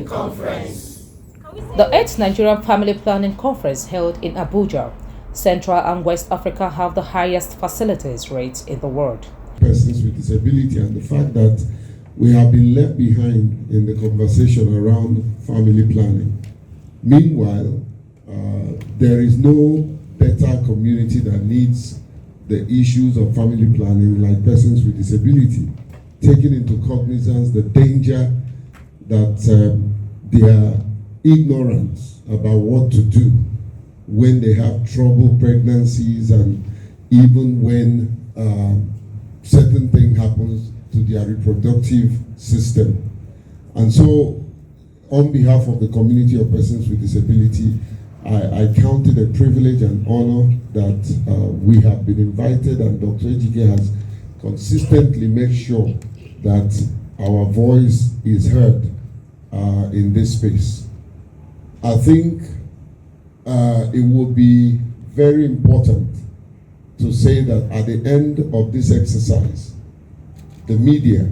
Conference. The 8th Nigerian Family Planning Conference held in Abuja. Central and West Africa have the highest facilities rates in the world. Persons with disability and the fact that we have been left behind in the conversation around family planning. Meanwhile, there is no better community that needs the issues of family planning like persons with disability, taking into cognizance the danger that their ignorance about what to do when they have troubled pregnancies and even when certain thing happens to their reproductive system. And so, on behalf of the community of persons with disability, I count it a privilege and honor that we have been invited, and Dr. Ejike has consistently made sure that our voice is heard in this space. I think it would be very important to say that at the end of this exercise, the media,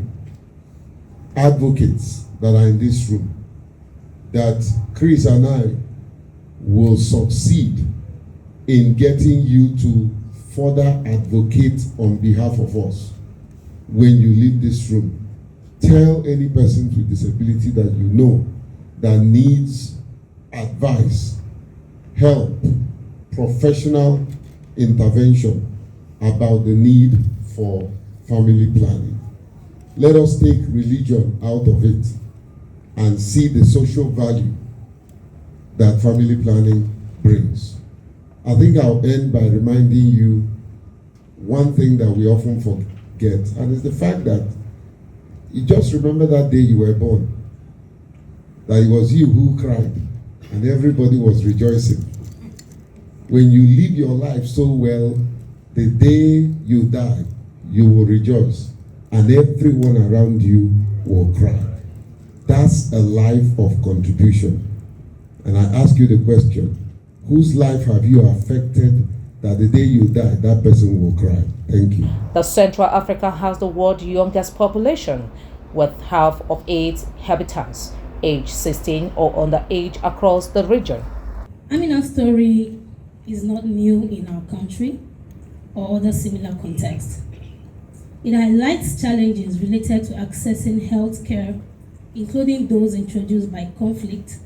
advocates that are in this room, that Chris and I will succeed in getting you to further advocate on behalf of us when you leave this room. Tell any person with disability that you know that needs advice, help, professional intervention about the need for family planning. Let us take religion out of it and see the social value that family planning brings. I think I'll end by reminding you one thing that we often forget, and it's the fact that you just remember that day you were born, that it was you who cried and everybody was rejoicing. When you live your life so well, the day you die, you will rejoice and everyone around you will cry. That's a life of contribution. And I ask you the question, whose life have you affected that the day you die, that person will cry? Thank you. The Central Africa has the world's youngest population, with half of its inhabitants age 16 or under age across the region. Amina's story is not new in our country or other similar contexts. It highlights challenges related to accessing health care, including those introduced by conflict,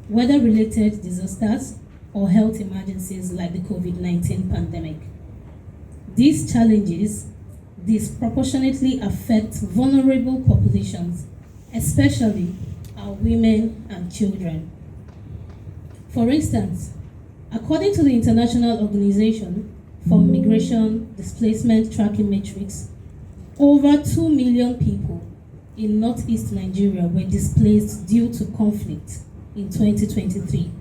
weather-related disasters, or health emergencies like the COVID-19 pandemic. These challenges disproportionately affect vulnerable populations, especially our women and children. For instance, according to the International Organization for Migration Displacement Tracking Matrix, over 2 million people in northeast Nigeria were displaced due to conflict in 2023.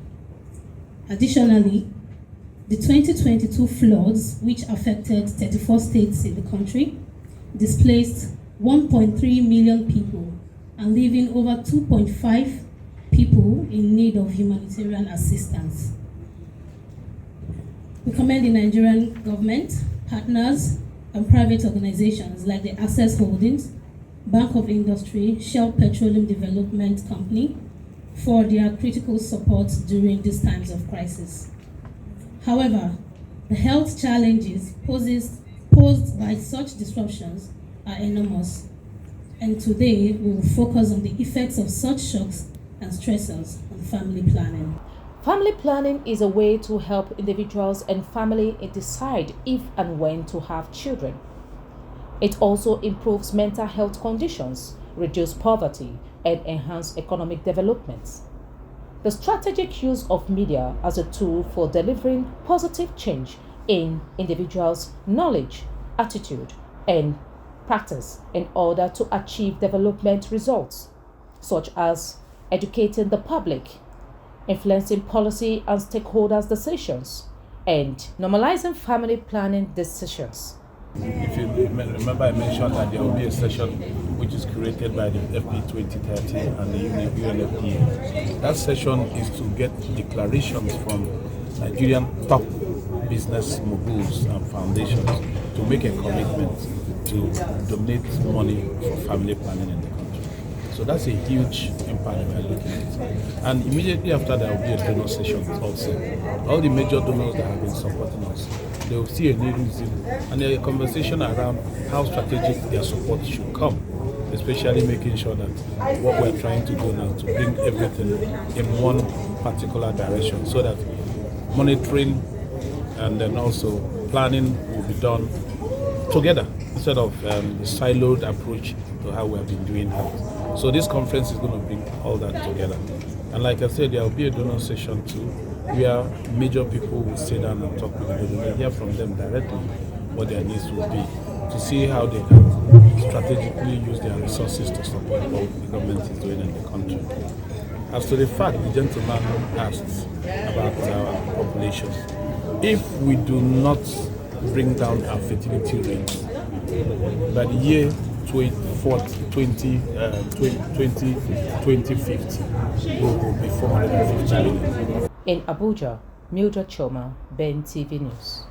Additionally, the 2022 floods, which affected 34 states in the country, displaced 1.3 million people and leaving over 2.5 people in need of humanitarian assistance. We commend the Nigerian government, partners, and private organizations like the Access Holdings, Bank of Industry, Shell Petroleum Development Company for their critical support during these times of crisis. However, the health challenges posed by such disruptions are enormous, and today we will focus on the effects of such shocks and stressors on family planning. Family planning is a way to help individuals and family decide if and when to have children. It also improves mental health conditions, reduce poverty, and enhance economic development. The strategic use of media as a tool for delivering positive change in individuals' knowledge, attitude, and practice in order to achieve development results, such as educating the public, influencing policy and stakeholders' decisions, and normalizing family planning decisions. If you remember, I mentioned that there will be a session which is created by the FP 2030 and the UNFPA. That session is to get declarations from Nigerian top business moguls and foundations to make a commitment to donate money for family planning in the country. So that's a huge impact that we're looking at. And immediately after, there will be a donor session also. All the major donors that have been supporting us, they will see a new reason and a conversation around how strategic their support should come, especially making sure that what we're trying to do now to bring everything in one particular direction so that monitoring and then also planning will be done together instead of the siloed approach to how we have been doing health. So this conference is going to bring all that together. And like I said, there will be a donor session too, where major people will sit down and talk with the donors and hear from them directly what their needs will be, to see how they can strategically use their resources to support what the government is doing in the country. As to the fact the gentleman asked about our population, if we do not bring down our fertility rate by the year 2050, we will be 450 million. In Abuja, Mildred Choma, Ben TV News.